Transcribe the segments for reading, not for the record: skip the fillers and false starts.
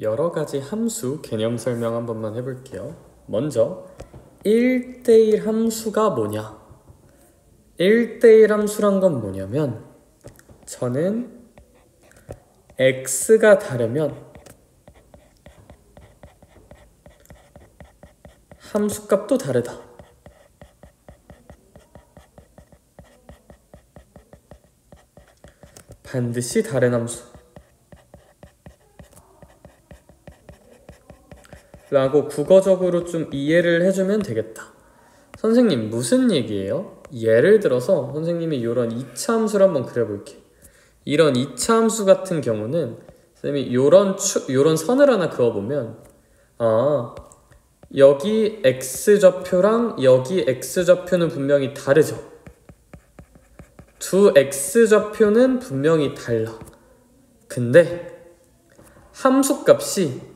여러 가지 함수 개념 설명 한 번만 해볼게요. 먼저 1대1 함수가 뭐냐? 1대1 함수란 건 뭐냐면 저는 x가 다르면 함수값도 다르다. 반드시 다른 함수 라고 국어적으로 좀 이해를 해주면 되겠다. 선생님 무슨 얘기예요? 예를 들어서 선생님이 이런 2차 함수를 한번 그려볼게. 이런 2차 함수 같은 경우는 선생님이 요런 선을 하나 그어보면 여기 x좌표랑 여기 x좌표는 분명히 다르죠. 두 x좌표는 분명히 달라. 근데 함수값이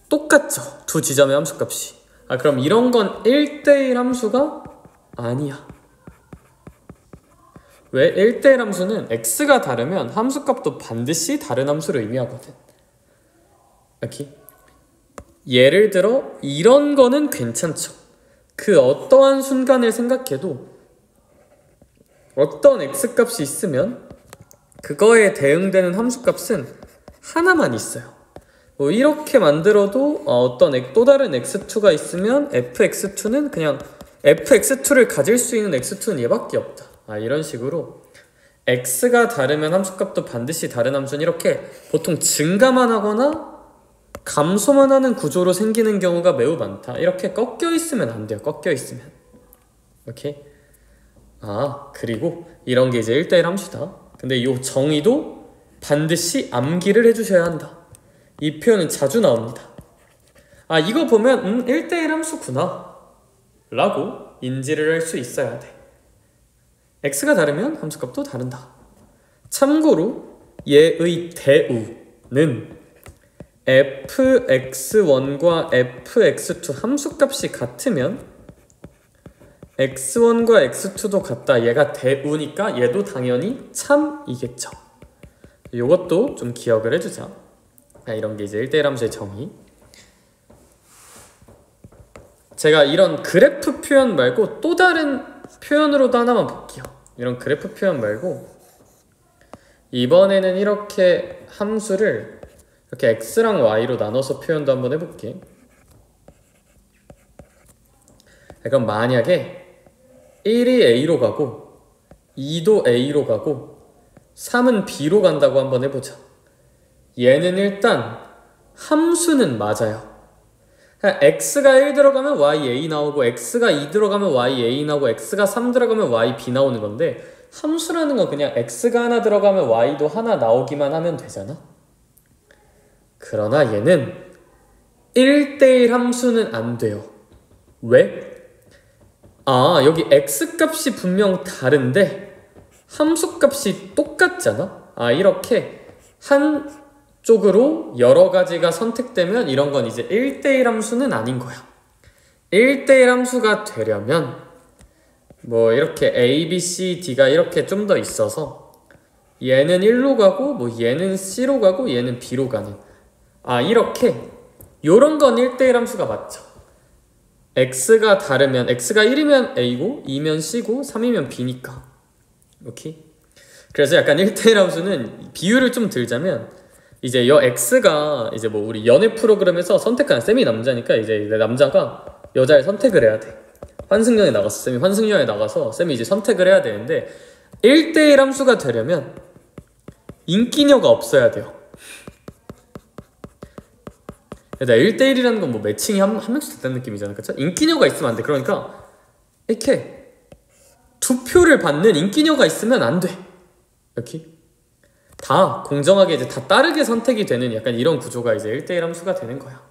똑같죠. 두 지점의 함수값이. 그럼 이런 건 1대1 함수가 아니야. 왜? 1대1 함수는 x가 다르면 함수값도 반드시 다른 함수를 의미하거든. 이렇게. 예를 들어 이런 거는 괜찮죠. 그 어떠한 순간을 생각해도 어떤 x값이 있으면 그거에 대응되는 함수값은 하나만 있어요. 뭐 이렇게 만들어도 어떤 또 다른 x2가 있으면 fx2는 그냥 fx2를 가질 수 있는 x2는 얘밖에 없다. 이런 식으로 x가 다르면 함수값도 반드시 다른 함수는 이렇게 보통 증가만 하거나 감소만 하는 구조로 생기는 경우가 매우 많다. 이렇게 꺾여 있으면 안 돼요. 꺾여 있으면. 오케이? 그리고 이런 게 이제 1대1 함수다. 근데 이 정의도 반드시 암기를 해주셔야 한다. 이 표현은 자주 나옵니다. 이거 보면 1대1 함수구나 라고 인지를 할 수 있어야 돼. x가 다르면 함수값도 다른다. 참고로 얘의 대우는 fx1과 fx2 함수값이 같으면 x1과 x2도 같다. 얘가 대우니까 얘도 당연히 참이겠죠. 이것도 좀 기억을 해주자. 이런 게 이제 1대1 함수의 정의. 제가 이런 그래프 표현 말고 또 다른 표현으로도 하나만 볼게요. 이런 그래프 표현 말고 이번에는 이렇게 함수를 이렇게 x랑 y로 나눠서 표현도 한번 해볼게. 그럼 만약에 1이 a로 가고 2도 a로 가고 3은 b로 간다고 한번 해보자. 얘는 일단 함수는 맞아요. x가 1 들어가면 ya 나오고 x가 2 들어가면 ya 나오고 x가 3 들어가면 yb 나오는 건데 함수라는 건 그냥 x가 하나 들어가면 y도 하나 나오기만 하면 되잖아. 그러나 얘는 1대1 함수는 안 돼요. 왜? 여기 x값이 분명 다른데 함수값이 똑같잖아. 이렇게 한쪽으로 여러 가지가 선택되면 이런 건 이제 1대1 함수는 아닌 거야. 1대1 함수가 되려면 뭐 이렇게 a, b, c, d가 이렇게 좀 더 있어서 얘는 1로 가고 뭐 얘는 c로 가고 얘는 b로 가는 이렇게 요런 건 1대1 함수가 맞죠. x가 다르면 x가 1이면 a고 2면 c고 3이면 b니까. 오케이? 그래서 약간 1대1 함수는 비유를 좀 들자면 이제 여 x가 이제 뭐 우리 연애 프로그램에서 선택하는 쌤이 남자니까 이제 남자가 여자를 선택을 해야 돼. 환승연에 나갔어. 쌤이 환승연에 나가서 쌤이 이제 선택을 해야 되는데 1대1 함수가 되려면 인기녀가 없어야 돼요. 1대1이라는 건 뭐 매칭이 한 명씩 됐다는 느낌이잖아. 그쵸? 인기녀가 있으면 안 돼. 그러니까 이렇게 투표를 받는 인기녀가 있으면 안 돼. 이렇게 다 공정하게 이제 다 다르게 선택이 되는 약간 이런 구조가 이제 1대1 함수가 되는 거야.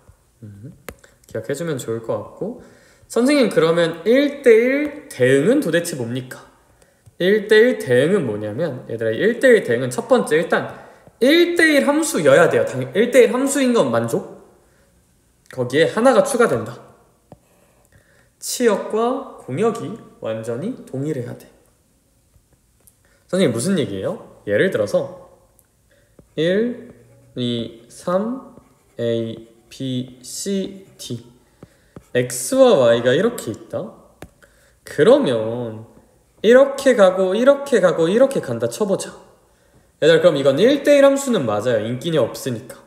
기억해주면 좋을 것 같고, 선생님 그러면 1대1 대응은 도대체 뭡니까? 1대1 대응은 뭐냐면 얘들아 1대1 대응은 첫 번째 일단 1대1 함수여야 돼요. 1대1 함수인 건 만족? 거기에 하나가 추가된다. 치역과 공역이 완전히 동일해야 돼. 선생님 무슨 얘기예요? 예를 들어서 1, 2, 3, A, B, C, D. X와 Y가 이렇게 있다. 그러면 이렇게 가고 이렇게 가고 이렇게 간다 쳐보자. 얘들아, 그럼 이건 1대1 함수는 맞아요. 인기이 없으니까.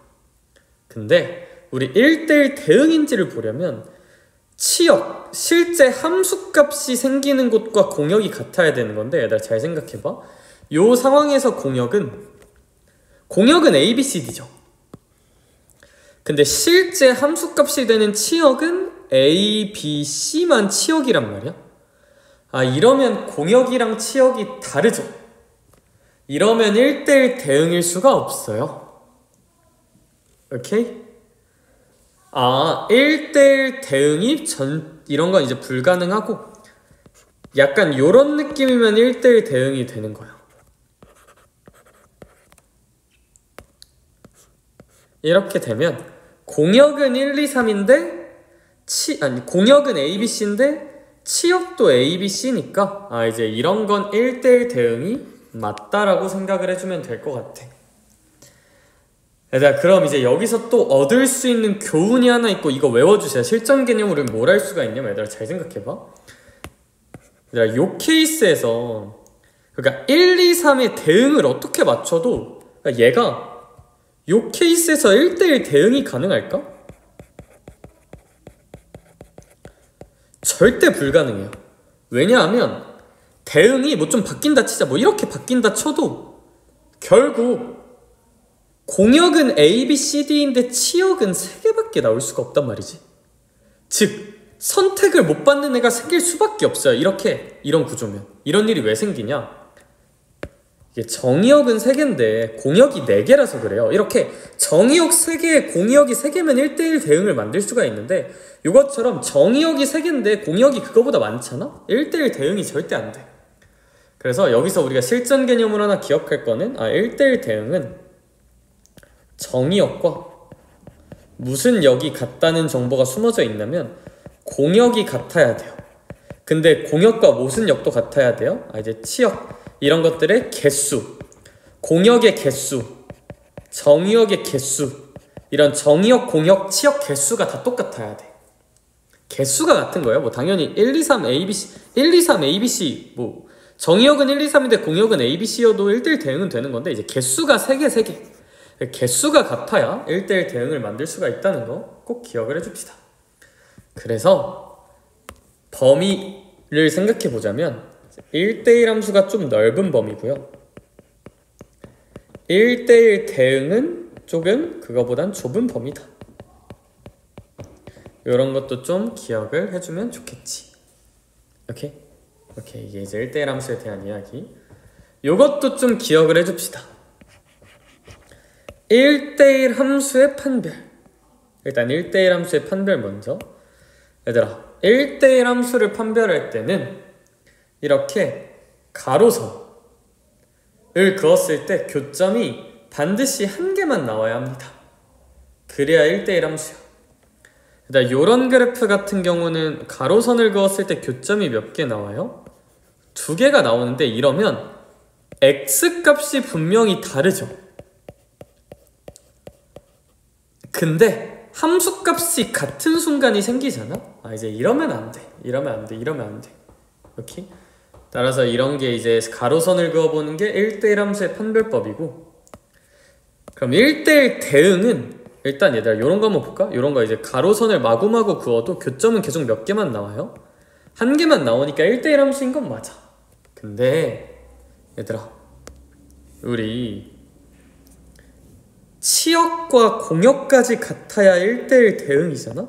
근데 우리 1대1 대응인지를 보려면 치역, 실제 함수값이 생기는 곳과 공역이 같아야 되는 건데, 얘들아 잘 생각해봐. 요 상황에서 공역은 A, B, C, D죠. 근데 실제 함수값이 되는 치역은 A, B, C만 치역이란 말이야. 아, 이러면 공역이랑 치역이 다르죠. 이러면 1대1 대응일 수가 없어요. 오케이? 아, 1대1 대응이 이런 건 이제 불가능하고, 약간 요런 느낌이면 1대1 대응이 되는 거야. 이렇게 되면 공역은 1, 2, 3인데 공역은 A, B, C인데 치역도 A, B, C니까 이제 이런 건 1대1 대응이 맞다라고 생각을 해주면 될 것 같아. 얘들아, 그럼 이제 여기서 또 얻을 수 있는 교훈이 하나 있고, 이거 외워주세요. 실전 개념으로 뭘 할 수가 있냐면, 얘들아 잘 생각해봐. 얘들아, 요 케이스에서 그러니까 1, 2, 3의 대응을 어떻게 맞춰도, 그러니까 얘가 요 케이스에서 1대1 대응이 가능할까? 절대 불가능해요. 왜냐하면 대응이 뭐 좀 바뀐다 치자, 뭐 이렇게 바뀐다 쳐도 결국 공역은 A, B, C, D인데 치역은 3개밖에 나올 수가 없단 말이지. 즉 선택을 못 받는 애가 생길 수밖에 없어요. 이런 구조면. 이런 일이 왜 생기냐? 이게 정의역은 3개인데 공역이 4개라서 그래요. 이렇게 정의역 3개에 공역이 3개면 1대1 대응을 만들 수가 있는데, 이것처럼 정의역이 3개인데 공역이 그거보다 많잖아? 1대1 대응이 절대 안 돼. 그래서 여기서 우리가 실전 개념으로 하나 기억할 거는, 1대1 대응은 정의역과 무슨 역이 같다는 정보가 숨어져 있냐면 공역이 같아야 돼요. 근데 공역과 무슨 역도 같아야 돼요? 이제 치역, 이런 것들의 개수, 공역의 개수, 정의역의 개수, 이런 정의역, 공역, 치역 개수가 다 똑같아야 돼. 개수가 같은 거예요. 뭐 당연히 1, 2, 3, ABC, 1, 2, 3, ABC, 뭐 정의역은 1, 2, 3인데 공역은 ABC여도 1대1 대응은 되는 건데, 이제 개수가 3개. 개수가 같아야 1대1 대응을 만들 수가 있다는 거 꼭 기억을 해줍시다. 그래서 범위를 생각해 보자면 1대1 함수가 좀 넓은 범위고요, 1대1 대응은 조금 그거보단 좁은 범위다. 이런 것도 좀 기억을 해주면 좋겠지. 오케이? 이게 이제 1대1 함수에 대한 이야기. 이것도 좀 기억을 해줍시다. 1대1 함수의 판별. 일단 1대1 함수의 판별 먼저. 얘들아, 1대1 함수를 판별할 때는 이렇게 가로선을 그었을 때 교점이 반드시 1개만 나와야 합니다. 그래야 1대1 함수야. 얘들아, 요런 그래프 같은 경우는 가로선을 그었을 때 교점이 몇 개 나와요? 2개가 나오는데, 이러면 x값이 분명히 다르죠. 근데 함수값이 같은 순간이 생기잖아? 이제 이러면 안 돼. 이러면 안 돼. 오케이? 따라서 이런 게 이제 가로선을 그어보는 게 1대1 함수의 판별법이고, 그럼 1대1 대응은 일단 얘들아 요런 거 한번 볼까? 요런 거 이제 가로선을 마구마구 그어도 교점은 계속 몇 개만 나와요? 1개만 나오니까 1대1 함수인 건 맞아. 근데 얘들아, 우리 치역과 공역까지 같아야 1대1 대응이잖아?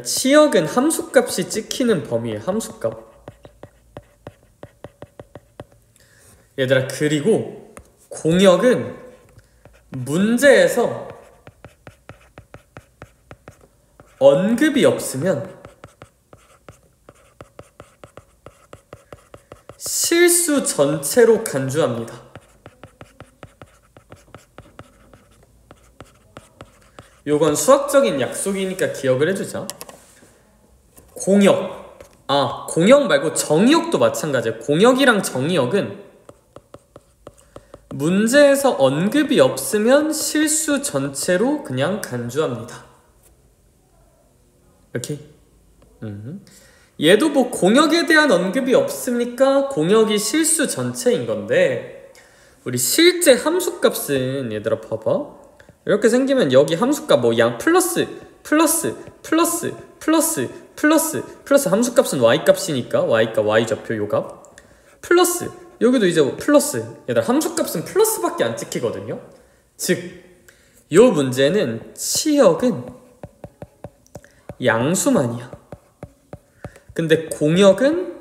치역은 함수값이 찍히는 범위에 함수값. 얘들아, 그리고 공역은 문제에서 언급이 없으면 실수 전체로 간주합니다. 요건 수학적인 약속이니까 기억을 해주자. 공역, 공역 말고 정의역도 마찬가지야. 공역이랑 정의역은 문제에서 언급이 없으면 실수 전체로 그냥 간주합니다. 오케이? 얘도 뭐 공역에 대한 언급이 없으니까 공역이 실수 전체인 건데, 우리 실제 함수값은 얘들아 봐봐. 이렇게 생기면 여기 함수값 뭐 양 플러스 함수값은 y값이니까 y값 y좌표 요값 플러스 여기도 이제 플러스. 얘들아 함수값은 플러스밖에 안 찍히거든요. 즉 요 문제는 치역은 양수만이야. 근데 공역은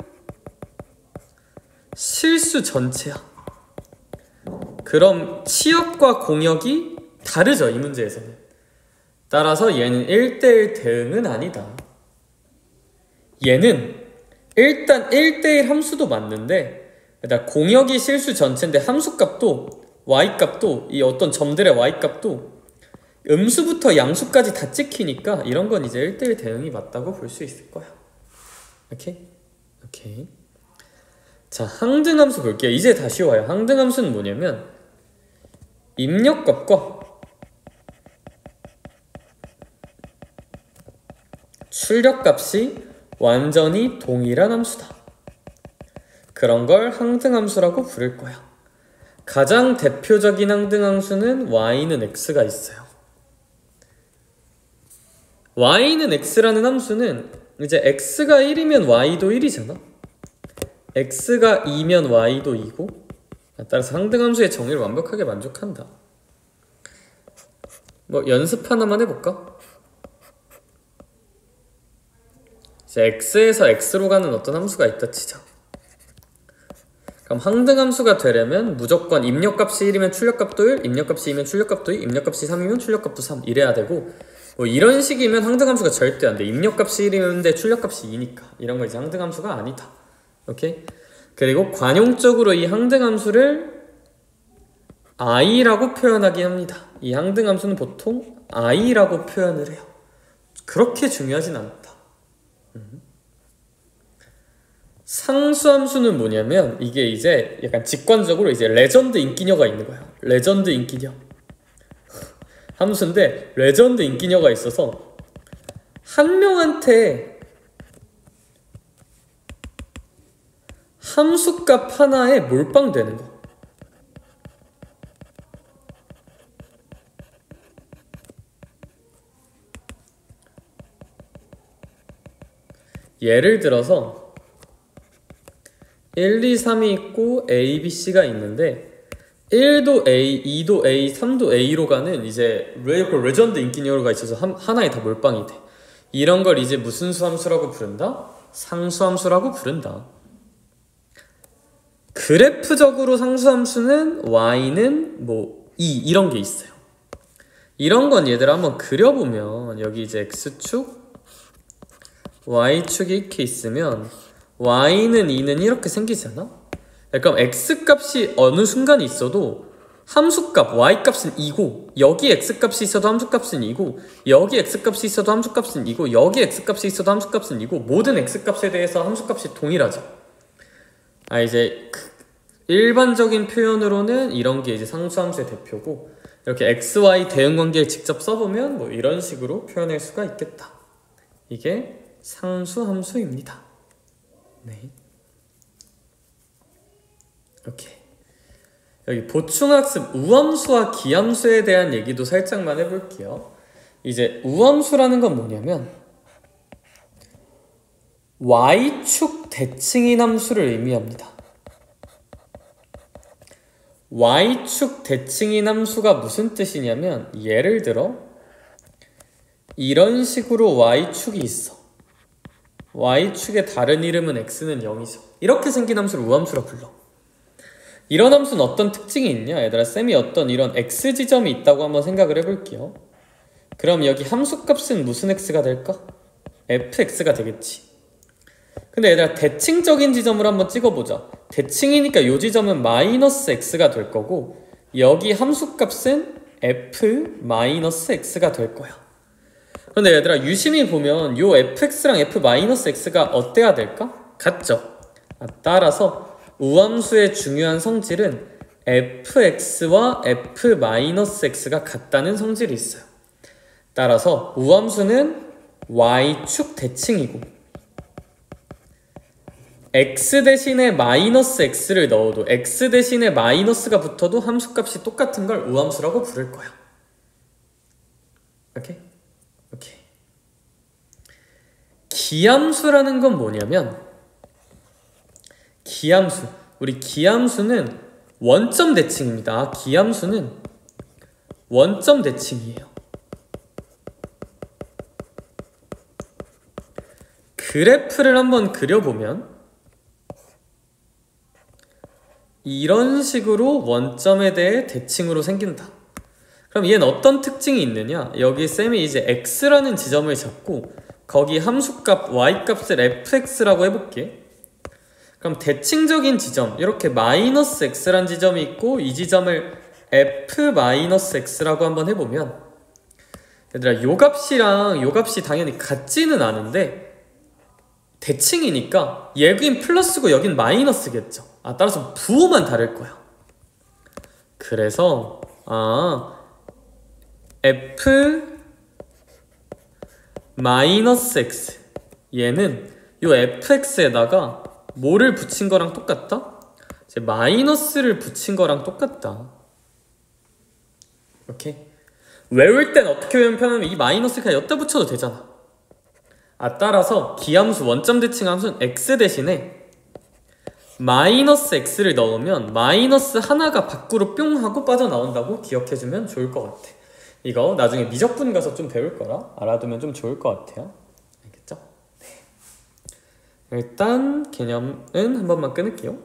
실수 전체야. 그럼 치역과 공역이 다르죠, 이 문제에서는. 따라서 얘는 1대1 대응은 아니다. 얘는 일단 1대1 함수도 맞는데, 일단 공역이 실수 전체인데 함수값도 y값도 이 어떤 점들의 y값도 음수부터 양수까지 다 찍히니까 이런 건 이제 1대1 대응이 맞다고 볼 수 있을 거야. 오케이? 오케이. 자, 항등함수 볼게요. 이제 다 쉬워요. 항등함수는 뭐냐면 입력값과 출력값이 완전히 동일한 함수다. 그런 걸 항등함수라고 부를 거야. 가장 대표적인 항등함수는 y는 x가 있어요. y는 x라는 함수는 이제 x가 1이면 y도 1이잖아. x가 2면 y도 2고, 따라서 항등함수의 정의를 완벽하게 만족한다. 뭐 연습 하나만 해볼까? 이제 x에서 x로 가는 어떤 함수가 있다 치자. 그럼 항등함수가 되려면 무조건 입력값이 1이면 출력값도 1, 입력값이 2면 출력값도 2, 입력값이 3이면 출력값도 3 이래야 되고, 뭐 이런 식이면 항등함수가 절대 안 돼. 입력값이 1이면 출력값이 2니까 이런 거 이제 항등함수가 아니다. 오케이? 그리고 관용적으로 이 항등함수를 i라고 표현하긴 합니다. 이 항등함수는 보통 i라고 표현을 해요. 그렇게 중요하진 않다. 상수함수는 뭐냐면 이게 이제 약간 직관적으로 이제 레전드 인기녀가 있는 거야. 레전드 인기녀 함수인데 레전드 인기녀가 있어서 한 명한테 함수값 하나에 몰빵되는 거. 예를 들어서 1, 2, 3이 있고 A, B, C가 있는데 1도 A, 2도 A, 3도 A로 가는 이제 레전드 인기녀가 있어서 하나에 다 몰빵이 돼. 이런 걸 이제 무슨 수함수라고 부른다? 상수함수라고 부른다. 그래프적으로 상수함수는 y는 뭐 2 이런 게 있어요. 이런 건 얘들아 한번 그려보면 여기 이제 x축, y축이 이렇게 있으면 y는 2는 이렇게 생기잖아? 그럼 x값이 어느 순간에 있어도 함수값 y값은 2고 여기 x값이 있어도 함수값은 2고 여기 x값이 있어도 함수값은 2고 여기 x값이 있어도 함수값은 2고 모든 x값에 대해서 함수값이 동일하죠. 이제 일반적인 표현으로는 이런 게 이제 상수함수의 대표고, 이렇게 xy 대응관계를 직접 써보면 뭐 이런 식으로 표현할 수가 있겠다. 이게 상수함수입니다. 네. 오케이. 여기 보충학습 우함수와 기함수에 대한 얘기도 살짝만 해볼게요. 이제 우함수라는 건 뭐냐면 y축 대칭인 함수를 의미합니다. y축 대칭인 함수가 무슨 뜻이냐면 예를 들어 이런 식으로 y축이 있어. y축의 다른 이름은 x는 0이죠. 이렇게 생긴 함수를 우함수라 불러. 이런 함수는 어떤 특징이 있냐? 얘들아, 쌤이 어떤 이런 x 지점이 있다고 한번 생각을 해볼게요. 그럼 여기 함수값은 무슨 x가 될까? fx가 되겠지. 근데 얘들아, 대칭적인 지점을 한번 찍어보자. 대칭이니까 이 지점은 마이너스 x가 될 거고 여기 함수값은 f-x가 될 거야. 그런데 얘들아, 유심히 보면 요 fx랑 f-x가 어때야 될까? 같죠? 따라서 우함수의 중요한 성질은 fx와 f-x가 같다는 성질이 있어요. 따라서 우함수는 y축 대칭이고 x 대신에 마이너스 x를 넣어도 x 대신에 마이너스가 붙어도 함수값이 똑같은 걸 우함수라고 부를 거야. 오케이? 오케이. 기함수라는 건 뭐냐면 우리 기함수는 원점 대칭입니다. 기함수는 원점 대칭이에요. 그래프를 한번 그려보면 이런 식으로 원점에 대해 대칭으로 생긴다. 그럼 얘는 어떤 특징이 있느냐? 여기 쌤이 이제 x라는 지점을 잡고 거기 함수값 y값을 fx라고 해볼게. 그럼 대칭적인 지점, 이렇게 마이너스 x란 지점이 있고 이 지점을 f-x라고 한번 해보면 얘들아 요 값이랑 요 값이 당연히 같지는 않은데 대칭이니까 여긴 플러스고 여긴 마이너스겠죠. 따라서 부호만 다를 거야. 그래서 f-x 얘는 요 fx에다가 뭐를 붙인 거랑 똑같다? 이제 마이너스를 붙인 거랑 똑같다. 오케이? 외울 땐 어떻게 외우면 편하면 이 마이너스 그냥 엿다 붙여도 되잖아. 따라서 기함수 원점 대칭 함수는 x 대신에 마이너스 x를 넣으면 마이너스 하나가 밖으로 뿅 하고 빠져나온다고 기억해주면 좋을 것 같아. 이거 나중에 미적분 가서 좀 배울 거라 알아두면 좀 좋을 것 같아요. 알겠죠? 네. 일단 개념은 한 번만 끊을게요.